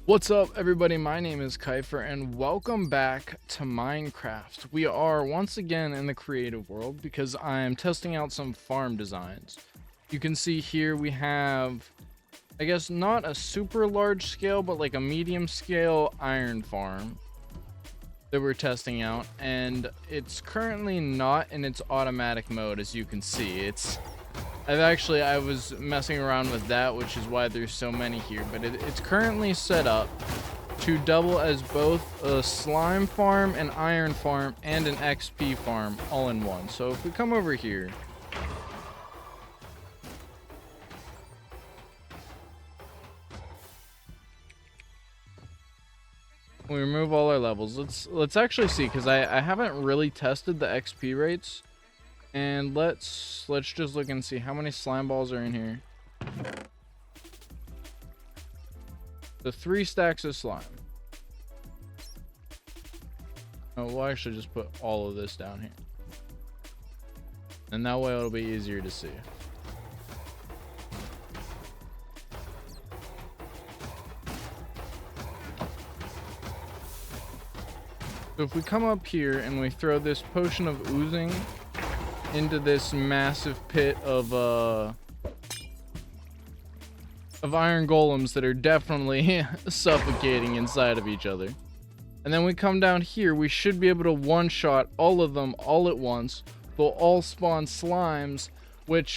What's up, everybody? My name is Kyphxr and welcome back to Minecraft. We are once again in the creative world because I am testing out some farm designs. You can see here we have, I guess, not a super large scale, but like a medium scale iron farm that we're testing out, and it's currently not in its automatic mode. As you can see, I was messing around with that, which is why there's so many here, but it's currently set up to double as both a slime farm, an iron farm, and an XP farm all in one. So if we come over here, we remove all our levels. Let's actually see, because I haven't really tested the XP rates. And let's just look and see how many slime balls are in here. The 3 stacks of slime. Oh, we'll actually just put all of this down here. And that way it'll be easier to see. So if we come up here and we throw this potion of oozing into this massive pit of iron golems that are definitely suffocating inside of each other. And then we come down here, we should be able to one-shot all of them all at once. They'll all spawn slimes,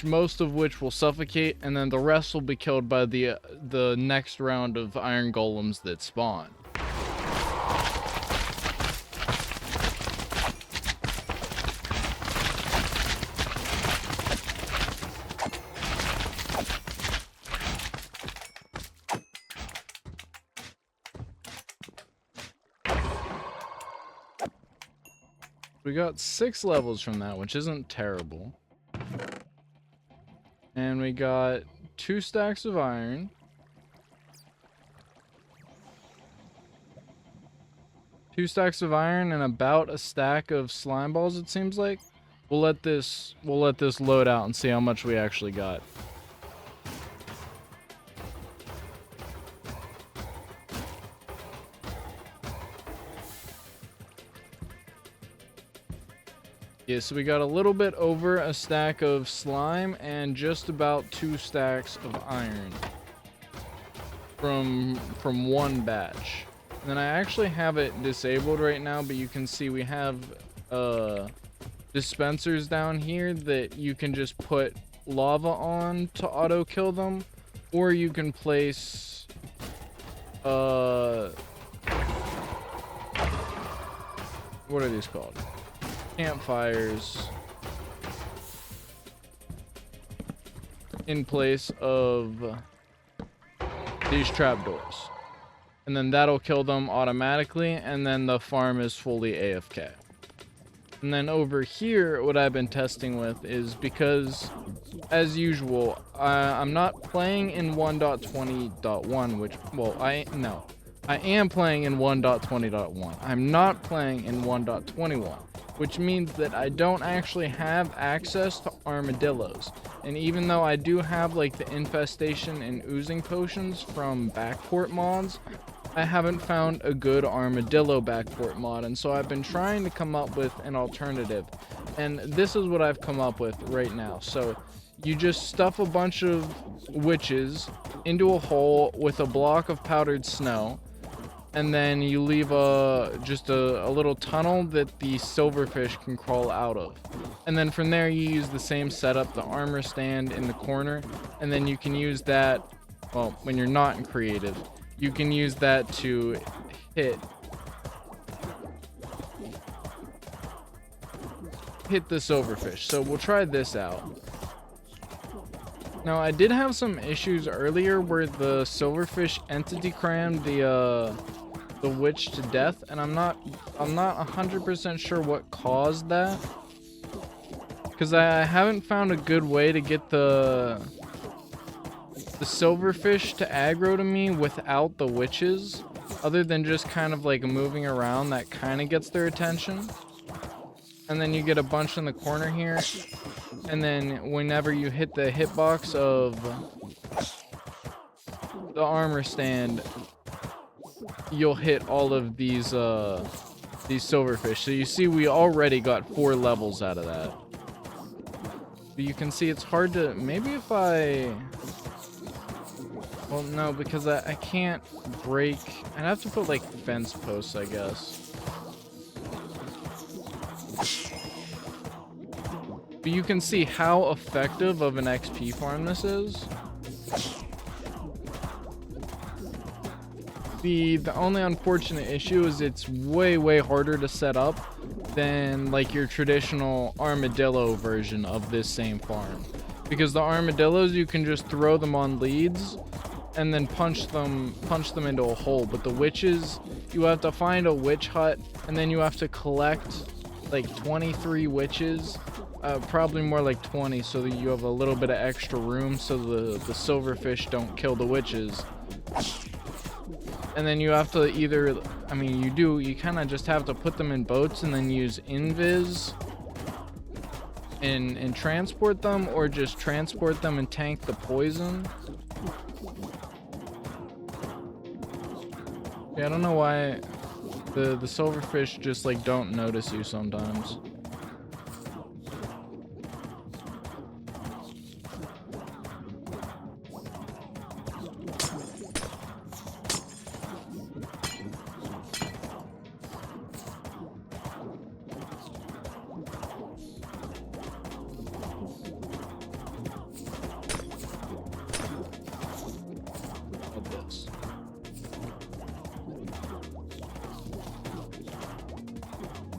most of which will suffocate, and then the rest will be killed by the next round of iron golems that spawn. We got 6 levels from that, which isn't terrible. And we got 2 stacks of iron. 2 stacks of iron and about a stack of slime balls, it seems like. We'll let this load out and see how much we actually got. Yeah, so we got a little bit over a stack of slime and just about 2 stacks of iron from one batch. And then I actually have it disabled right now, but you can see we have dispensers down here that you can just put lava on to auto kill them, or you can place what are these called? Campfires in place of these trapdoors, and then that'll kill them automatically, and then the farm is fully AFK. And then over here, what I've been testing with is, because as usual, I'm not playing in 1.20.1, which, well, I am playing in 1.20.1. I'm not playing in 1.21. Which means that I don't actually have access to armadillos. And even though I do have like the infestation and oozing potions from backport mods, I haven't found a good armadillo backport mod, and so I've been trying to come up with an alternative. And this is what I've come up with right now. So you just stuff a bunch of witches into a hole with a block of powdered snow, and then you leave just a little tunnel that the silverfish can crawl out of. And then from there you use the same setup, the armor stand in the corner, and then you can use that, well, when you're not in creative, you can use that to hit the silverfish. So we'll try this out. Now, I did have some issues earlier where the silverfish entity crammed the witch to death, and I'm not 100% sure what caused that, because I haven't found a good way to get the silverfish to aggro to me without the witches, other than just kind of like moving around. That kind of gets their attention. And then you get a bunch in the corner here, and then whenever you hit the hitbox of the armor stand, you'll hit all of these silverfish. So you see we already got 4 levels out of that. But you can see it's hard to, maybe if I, well no, because I can't break, I'd have to put like fence posts, I guess. But you can see how effective of an XP farm this is. The only unfortunate issue is it's way harder to set up than like your traditional armadillo version of this same farm, because the armadillos you can just throw them on leads and then punch them into a hole, but the witches, you have to find a witch hut and then you have to collect like 23 witches, probably more like 20, so that you have a little bit of extra room so the silverfish don't kill the witches. And then you have to either, I mean, you kind of just have to put them in boats and then use invis and transport them, or just transport them and tank the poison. Yeah, I don't know why the silverfish just like don't notice you sometimes.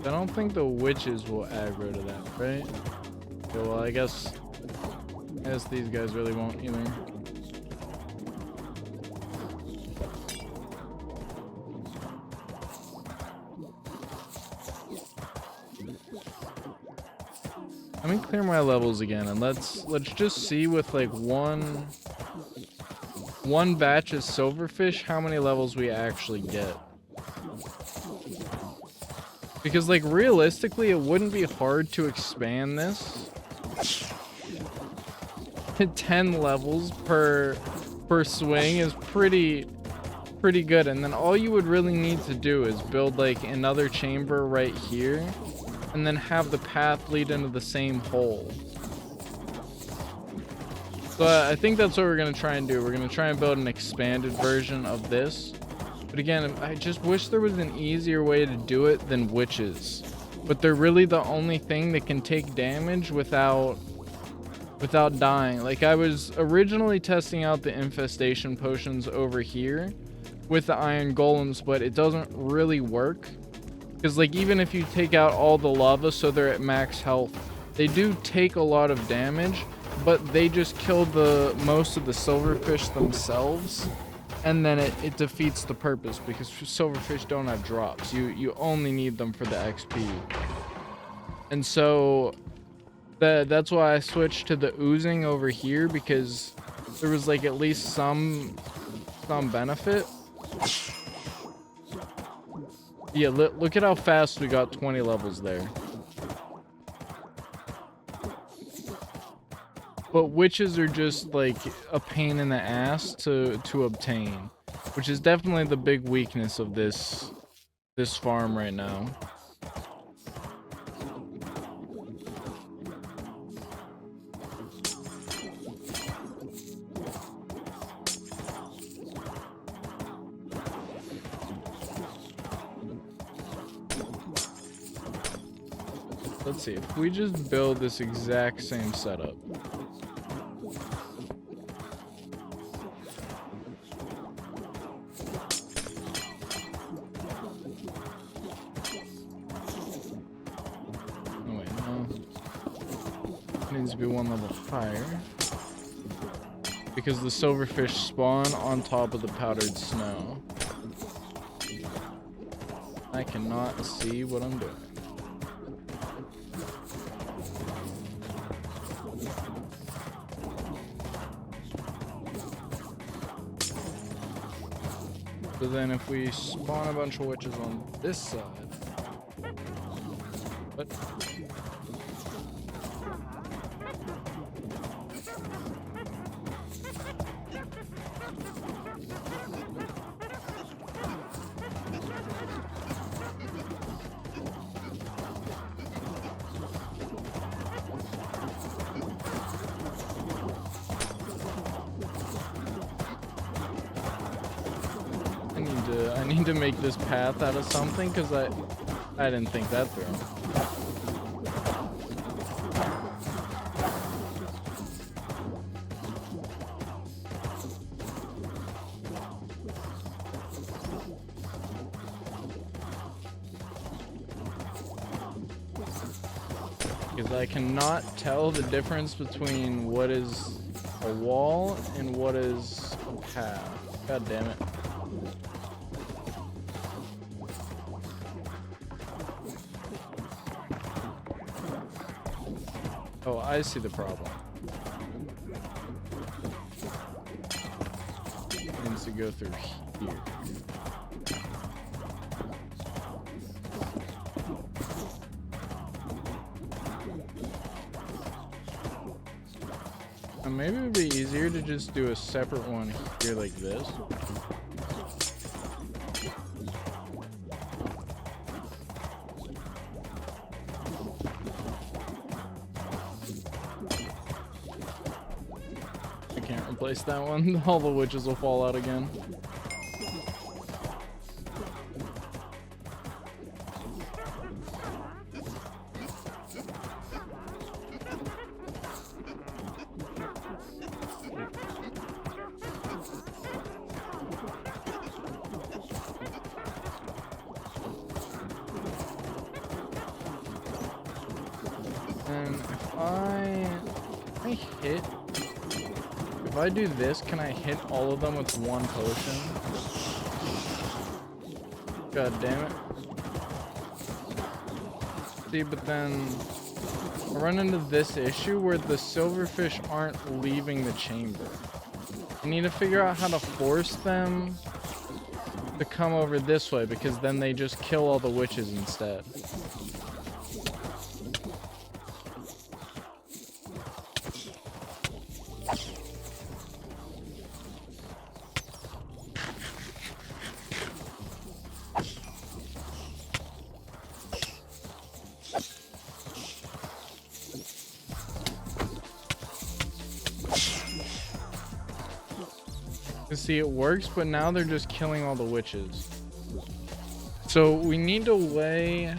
I don't think the witches will aggro to that, right? Okay, well, I guess these guys really won't either. Let me clear my levels again, and let's just see with like one batch of silverfish how many levels we actually get. Because like realistically, it wouldn't be hard to expand this to 10 levels per swing is pretty good. And then all you would really need to do is build like another chamber right here and then have the path lead into the same hole. So I think that's what we're going to try and do. We're going to try and build an expanded version of this. But again, I just wish there was an easier way to do it than witches. But they're really the only thing that can take damage without dying. Like, I was originally testing out the infestation potions over here with the iron golems, but it doesn't really work. Because like, even if you take out all the lava so they're at max health, they do take a lot of damage, but they just kill most of the silverfish themselves. And then it defeats the purpose, because silverfish don't have drops. You only need them for the XP. And so that's why I switched to the oozing over here, because there was like at least some benefit. Yeah, look at how fast we got 20 levels there. But witches are just like a pain in the ass to obtain, which is definitely the big weakness of this farm right now. Let's see, if we just build this exact same setup. Needs to be 1 level higher, because the silverfish spawn on top of the powdered snow. I cannot see what I'm doing. So then if we spawn a bunch of witches on this side, what? to make this path out of something because I didn't think that through. Because I cannot tell the difference between what is a wall and what is a path. God damn it. Oh, I see the problem. It needs to go through here. Maybe it would be easier to just do a separate one here like this. I can't replace that one. All the witches will fall out again. If I do this, can I hit all of them with one potion? God damn it. See, but then I run into this issue where the silverfish aren't leaving the chamber. I need to figure out how to force them to come over this way, because then they just kill all the witches instead. See, it works, but now they're just killing all the witches. So we need a way,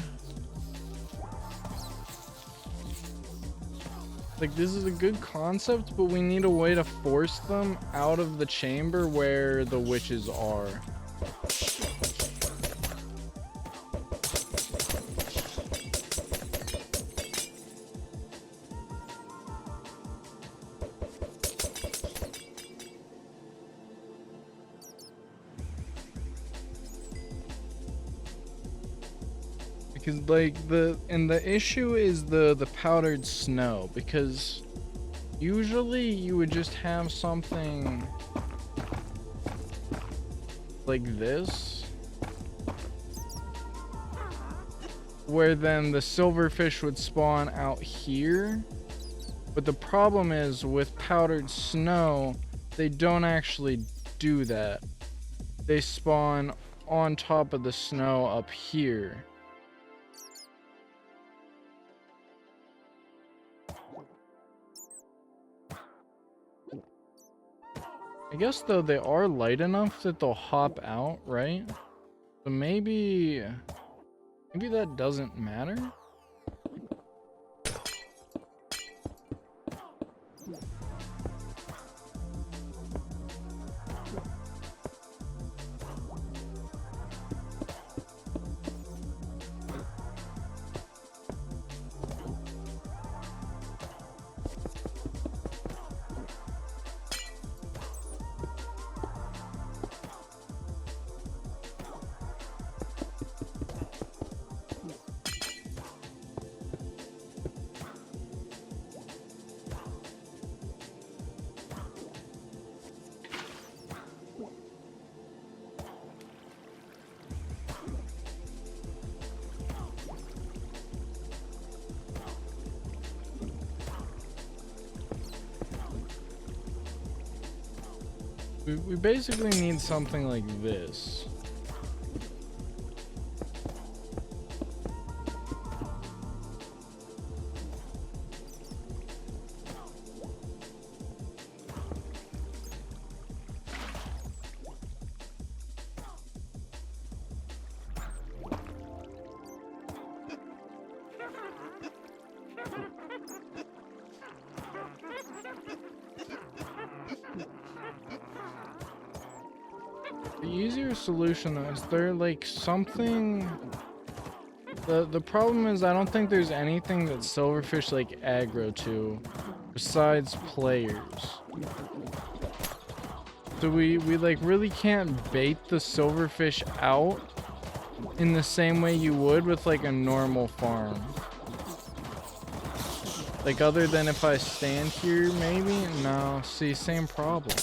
like, this is a good concept, but we need a way to force them out of the chamber where the witches are. Because like the issue is the powdered snow, because usually you would just have something like this where then the silverfish would spawn out here, but the problem is with powdered snow they don't actually do that. They spawn on top of the snow up here. I guess though they are light enough that they'll hop out, right? So maybe that doesn't matter. We basically need something like this. easier solution though, is there like something... The problem is I don't think there's anything that silverfish like aggro to besides players. So we like really can't bait the silverfish out in the same way you would with like a normal farm. Like other than if I stand here maybe? No, see, same problem.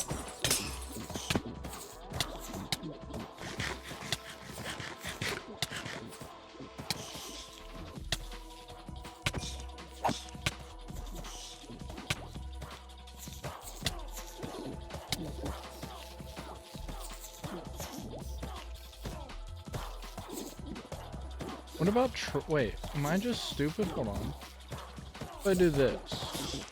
What about wait, am I just stupid? Hold on. If I do this.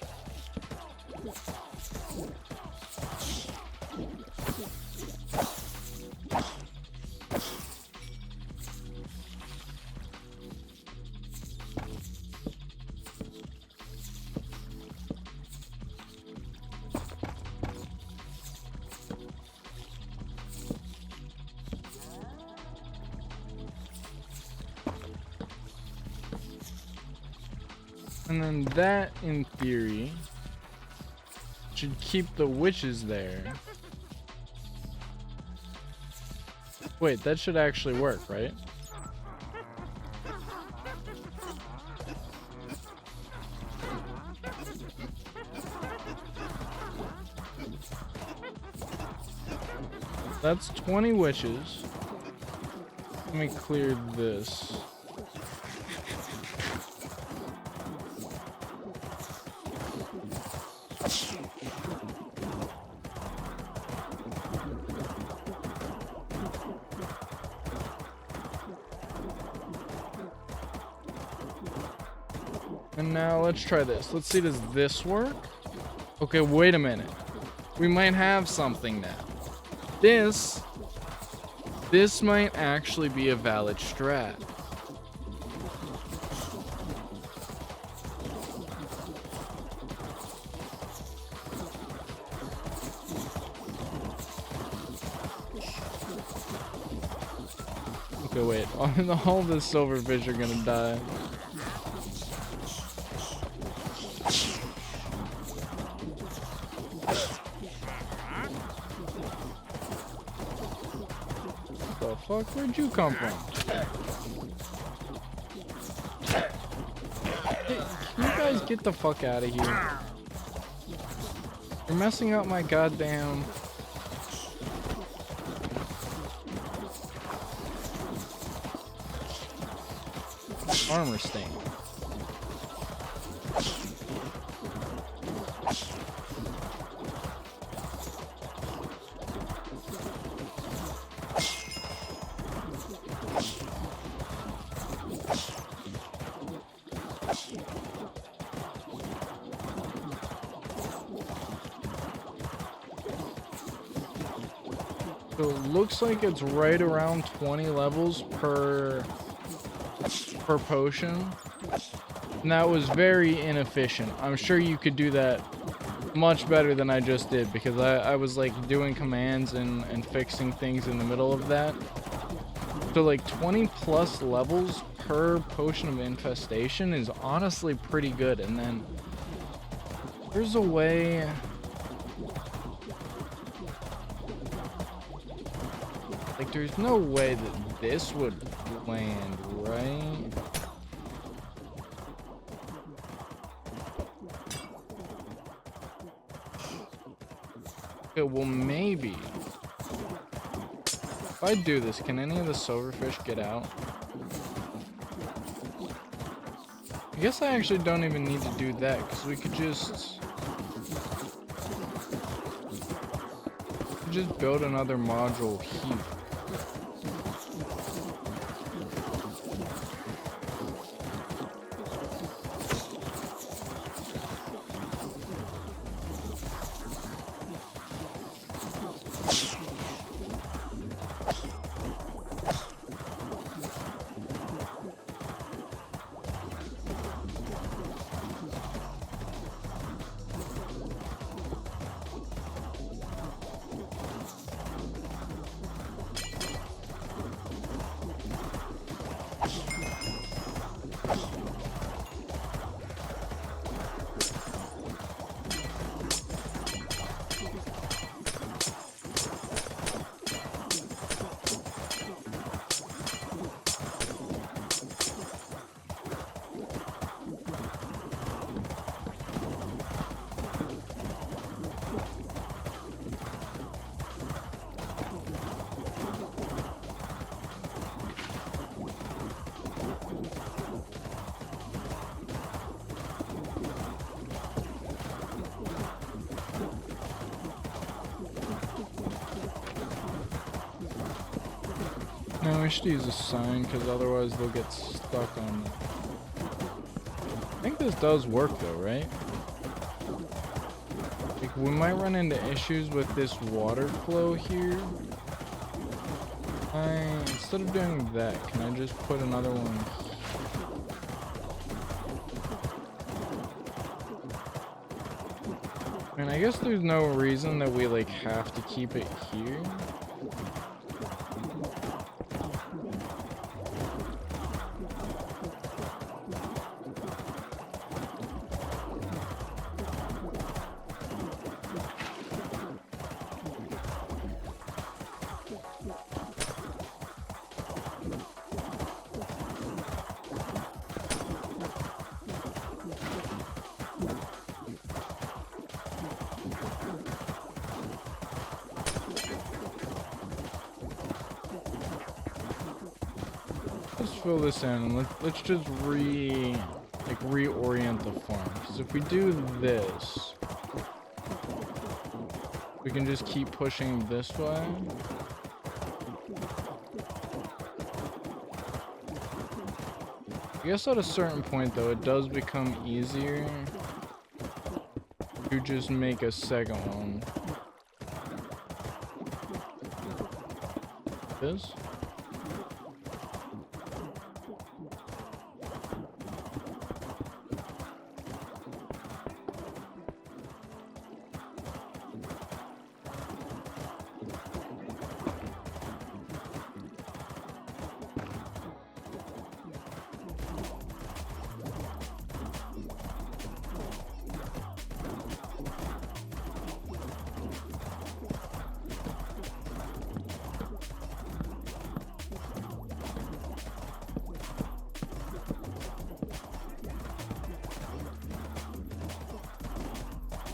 And then that, in theory, should keep the witches there. Wait, that should actually work, right? That's 20 witches. Let me clear this. And now let's try this. Let's see, does this work? Okay, wait a minute. We might have something now. This might actually be a valid strat. Okay, wait. All the silverfish are gonna die. Fuck, where'd you come from? Hey, can you guys get the fuck out of here? You're messing up my goddamn... armor stain. So it looks like it's right around 20 levels per potion. And that was very inefficient. I'm sure you could do that much better than I just did, because I was like doing commands and fixing things in the middle of that. So like 20 plus levels per potion of infestation is honestly pretty good. And then there's a way... like, there's no way that this would land, right? Okay, well, maybe. If I do this, can any of the silverfish get out? I guess I actually don't even need to do that, because we could just build another module here. No, we should use a sign because otherwise they'll get stuck on it. I think this does work though, right? Like, we might run into issues with this water flow here. Instead of doing that, can I just put another one here? And I guess there's no reason that we like have to keep it here. Fill this in and let's just reorient the farm, because if we do this, we can just keep pushing this way. I guess at a certain point though, it does become easier to just make a second one. This.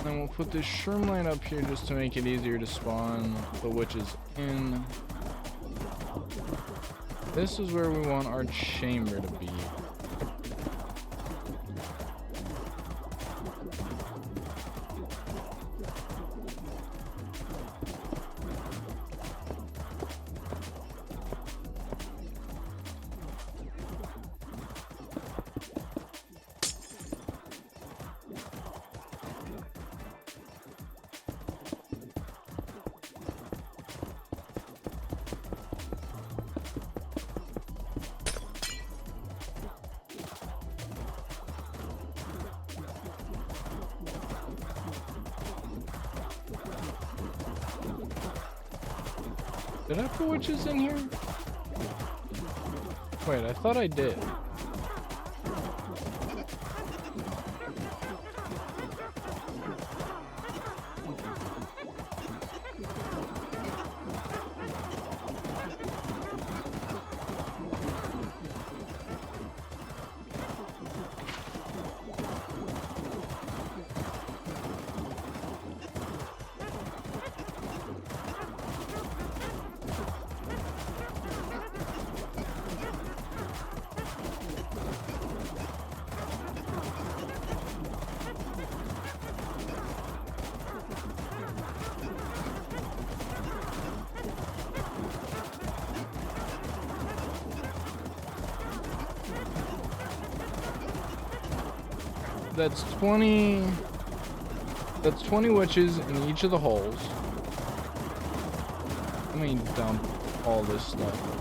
Then we'll put this shroom light up here just to make it easier to spawn the witches in. This is where we want our chamber to be. Did I put witches in here? Wait, I thought I did. That's 20 witches in each of the holes. Let me dump all this stuff.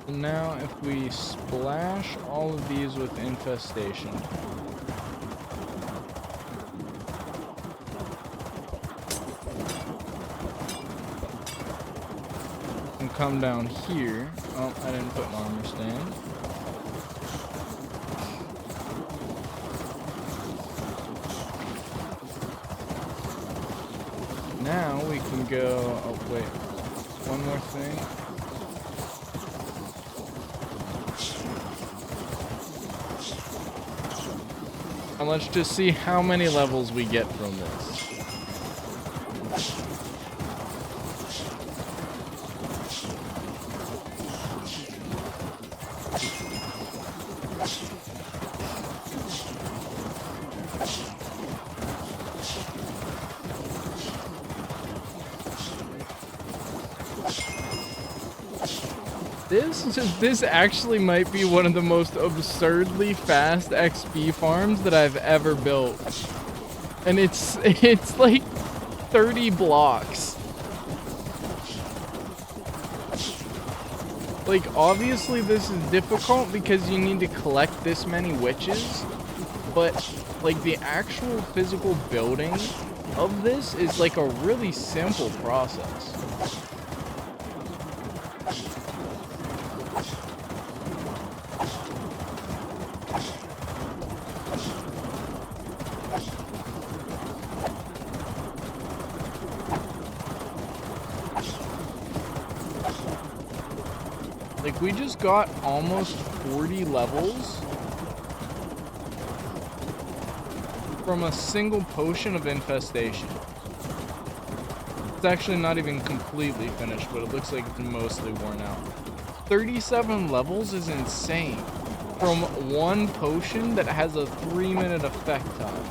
And now if we splash all of these with infestation. And come down here. Oh, I didn't put an armor stand. Now we can go, oh wait, one more thing. And let's just see how many levels we get from this. This actually might be one of the most absurdly fast XP farms that I've ever built. And it's like 30 blocks. Like, obviously this is difficult because you need to collect this many witches, but like the actual physical building of this is like a really simple process. Like, we just got almost 40 levels from a single potion of infestation. It's actually not even completely finished, but it looks like it's mostly worn out. 37 levels is insane from one potion that has a 3-minute effect time.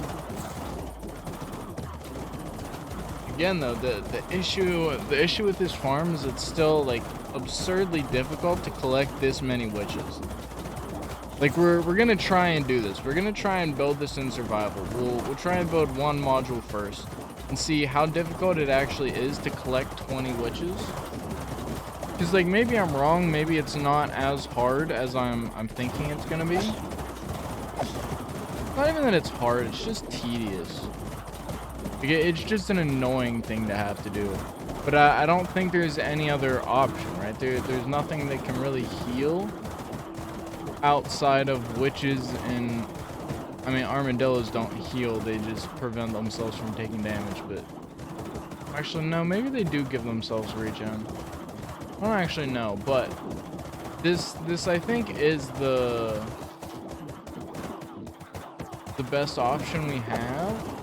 Again, though, the issue with this farm is it's still like absurdly difficult to collect this many witches. Like, we're gonna try and do this. We're gonna try and build this in survival. We'll try and build one module first and see how difficult it actually is to collect 20 witches. Because, like, maybe I'm wrong. Maybe it's not as hard as I'm thinking it's gonna be. Not even that it's hard. It's just tedious. It's just an annoying thing to have to do. But I don't think there's any other option, right? There's nothing that can really heal outside of witches and... I mean, armadillos don't heal. They just prevent themselves from taking damage, but... Actually, no. Maybe they do give themselves regen. I don't actually know, but... This I think, is the best option we have.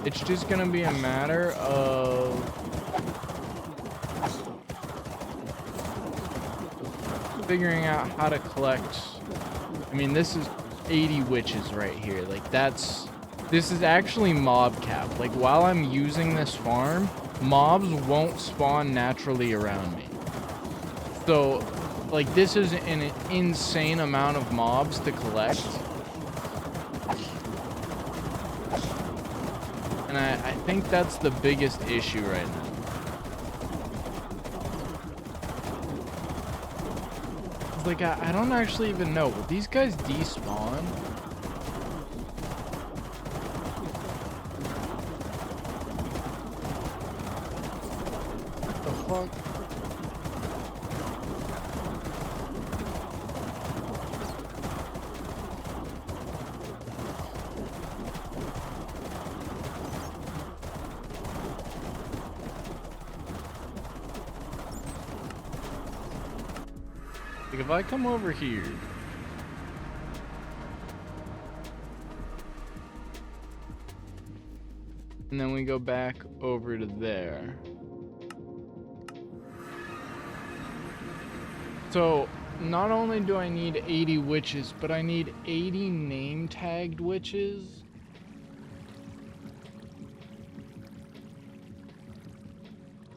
It's just gonna be a matter of figuring out how to collect. I mean, this is 80 witches right here. Like, this is actually mob cap. Like, while I'm using this farm, mobs won't spawn naturally around me. So, like, this is an insane amount of mobs to collect. And I think that's the biggest issue right now. Like, I don't actually even know. Will these guys despawn? What the fuck? Like, if I come over here, and then we go back over to there. So, not only do I need 80 witches, but I need 80 name tagged witches.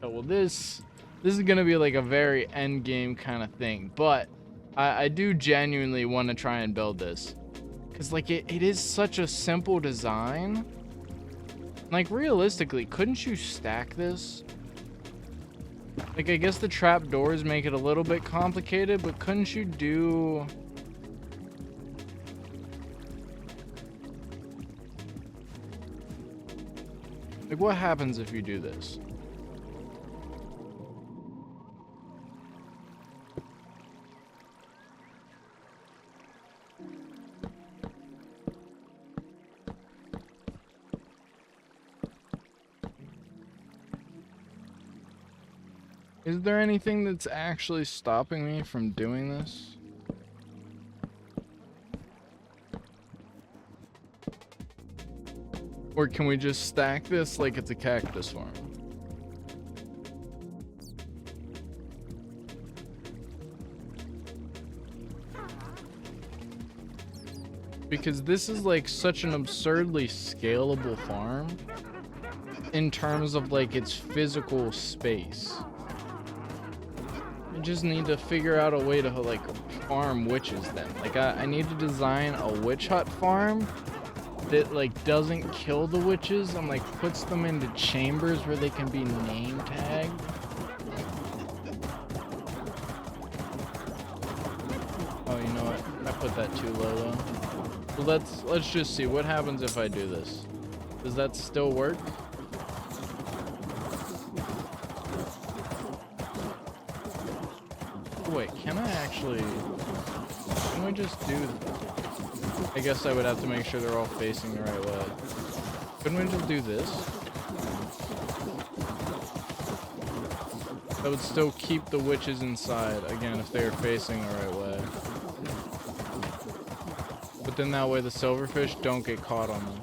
Oh, well, this is gonna be like a very end game kind of thing, but I do genuinely want to try and build this, because like it is such a simple design. Like, realistically, couldn't you stack this? Like, I guess the trap doors make it a little bit complicated, but couldn't you do... Like, what happens if you do this? Is there anything that's actually stopping me from doing this? Or can we just stack this like it's a cactus farm? Because this is like such an absurdly scalable farm in terms of like its physical space. I just need to figure out a way to like farm witches then. Like I need to design a witch hut farm that like doesn't kill the witches and like puts them into chambers where they can be name tagged. Oh, you know what? I put that too low though. Well, let's just see what happens if I do this. Does that still work? Wait, can I actually... Can we just do... I guess I would have to make sure they're all facing the right way. Couldn't we just do this? That would still keep the witches inside, again, if they are facing the right way. But then that way the silverfish don't get caught on them.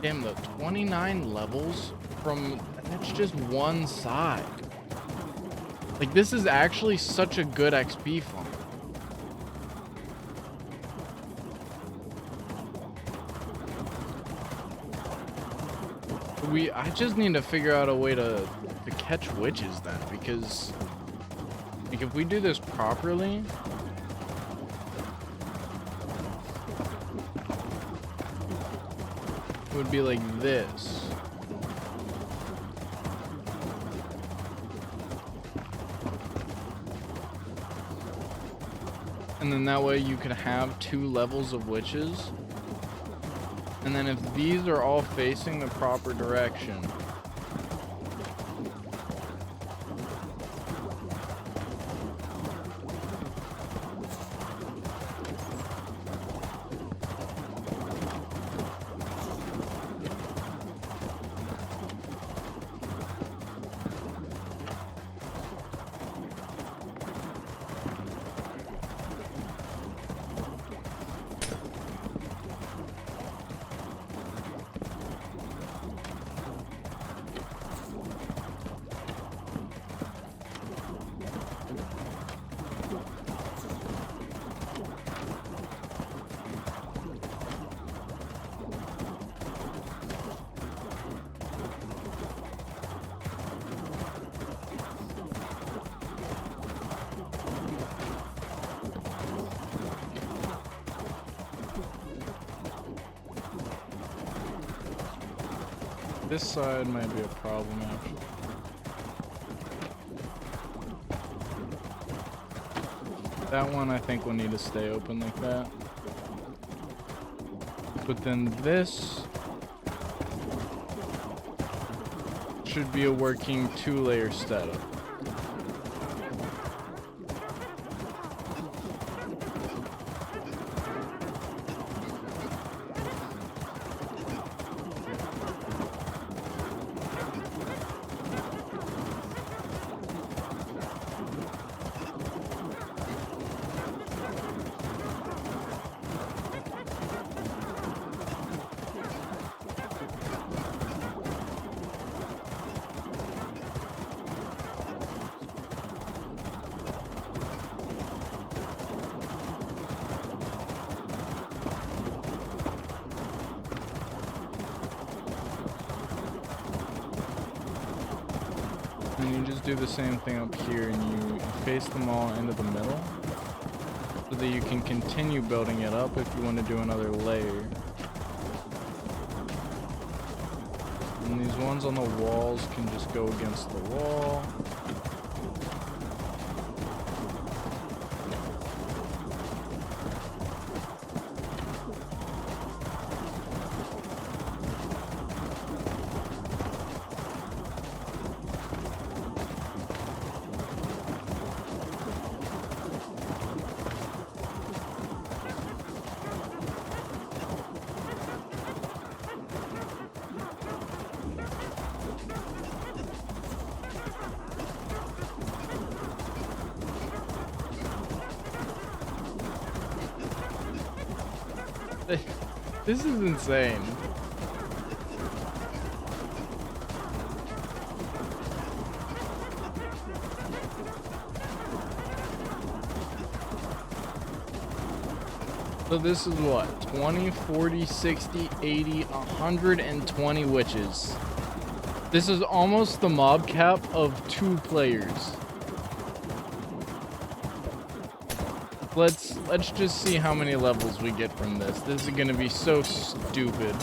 Damn, the 29 levels from... That's just one side. Like, this is actually such a good XP farm. I just need to figure out a way to catch witches then, because... Like, if we do this properly... It would be like this. And then that way you could have 2 levels of witches. And then if these are all facing the proper direction, this side might be a problem actually. That one I think will need to stay open like that. But then this should be a working 2-layer setup. And you just do the same thing up here, and you face them all into the middle so that you can continue building it up if you want to do another layer. And these ones on the walls can just go against the wall. This is insane. So this is what? 20, 40, 60, 80, 120 witches. This is almost the mob cap of 2 players. Let's just see how many levels we get from this. This is gonna be so stupid.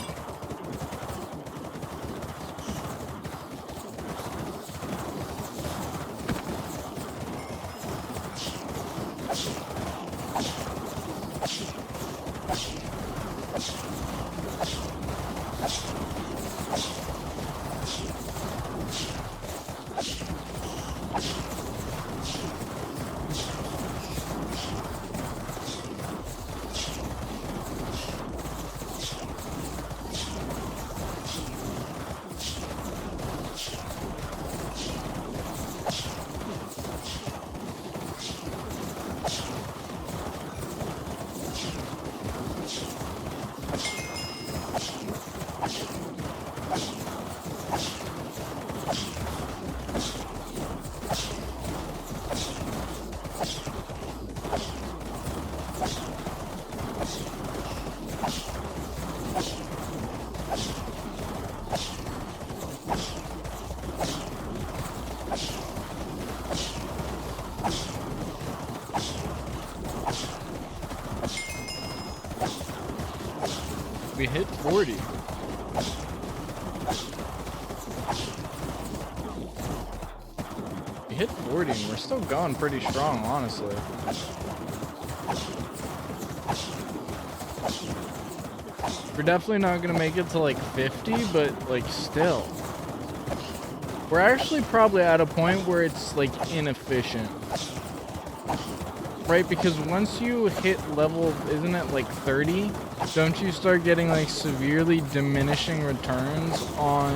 We hit 40. We hit 40 and we're still going pretty strong, honestly. We're definitely not gonna make it to like 50, but like still. We're actually probably at a point where it's like inefficient. Right, because once you hit level, isn't it like 30? Don't you start getting like severely diminishing returns on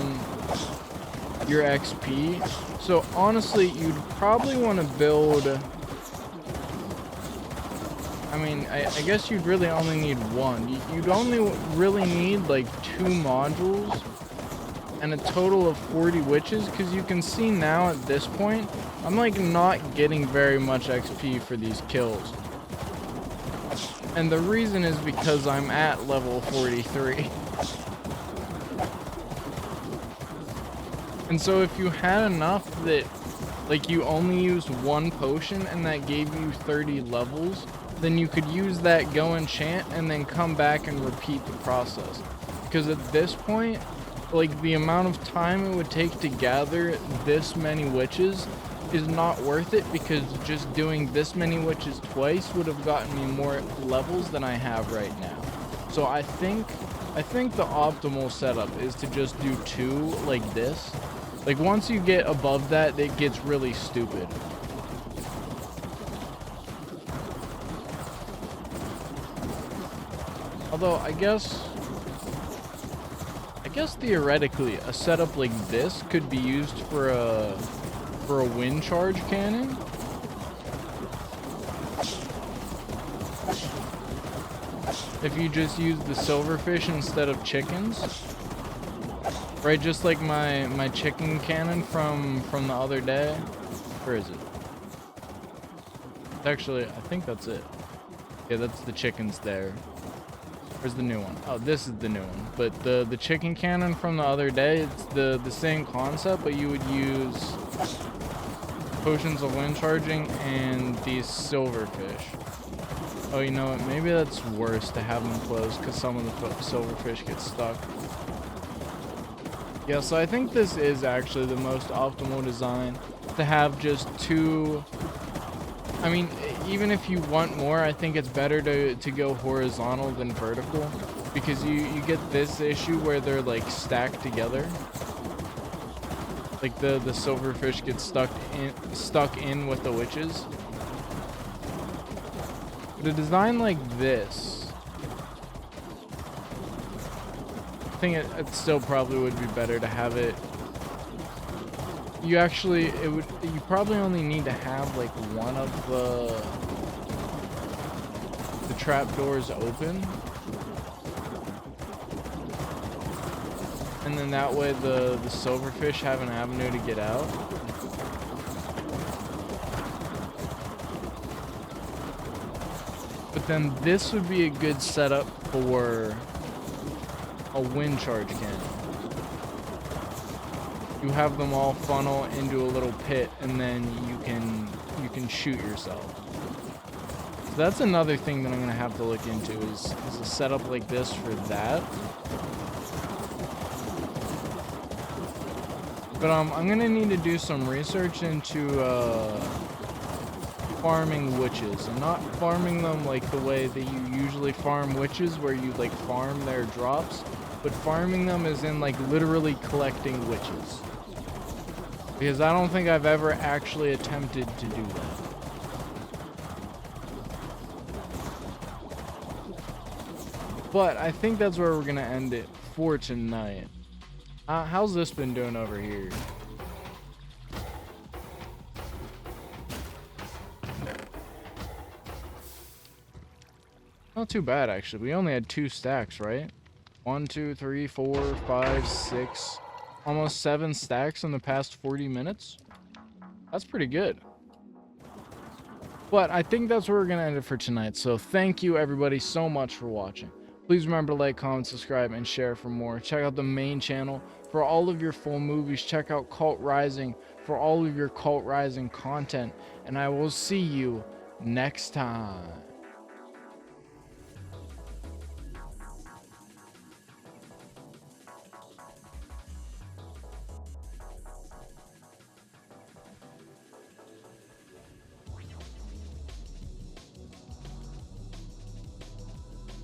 your XP? So honestly, you'd probably want to build, I mean, I guess you'd really only need one. You'd only really need like 2 modules and a total of 40 witches, because you can see now at this point, I'm like not getting very much XP for these kills. And the reason is because I'm at level 43. And so if you had enough that like you only used 1 potion and that gave you 30 levels, then you could use that, go enchant, and then come back and repeat the process. Because at this point, like the amount of time it would take to gather this many witches is not worth it, because just doing this many witches twice would have gotten me more levels than I have right now. So I think the optimal setup is to just do 2 like this, Like, once you get above that, it gets really stupid. Although, I guess theoretically, a setup like this could be used for a wind charge cannon. If you just use the silverfish instead of chickens. Right, just like my chicken cannon from the other day. Where is it? Actually, I think that's it. Yeah, that's the chickens there. Where's the new one? Oh, this is the new one. But the chicken cannon from the other day, it's the same concept, but you would use potions of wind charging and these silverfish. Oh, you know what? Maybe that's worse to have them closed because some of the silverfish get stuck. Yeah, so I think this is actually the most optimal design, to have just two. I mean, even if you want more, I think it's better to go horizontal than vertical, because you get this issue where they're like stacked together. Like the silverfish get stuck in with the witches. But a design like this, I think it still probably would be better to have it. You probably only need to have like one of the trapdoors open, and then that way the silverfish have an avenue to get out. But then this would be a good setup for a wind charge cannon. You have them all funnel into a little pit, and then you can shoot yourself. So that's another thing that I'm gonna have to look into is a setup like this for that. But I'm gonna need to do some research into farming witches, and not farming them like the way that you usually farm witches, where you like farm their drops, but farming them as in like literally collecting witches. Because I don't think I've ever actually attempted to do that. But I think that's where we're gonna end it for tonight. How's this been doing over here? Not too bad, actually. We only had 2 stacks, right? 1, 2, 3, 4, 5, 6, almost 7 stacks in the past 40 minutes. That's pretty good. But I think that's where we're going to end it for tonight. So thank you, everybody, so much for watching. Please remember to like, comment, subscribe, and share for more. Check out the main channel for all of your full movies. Check out Cult Rising for all of your Cult Rising content. And I will see you next time.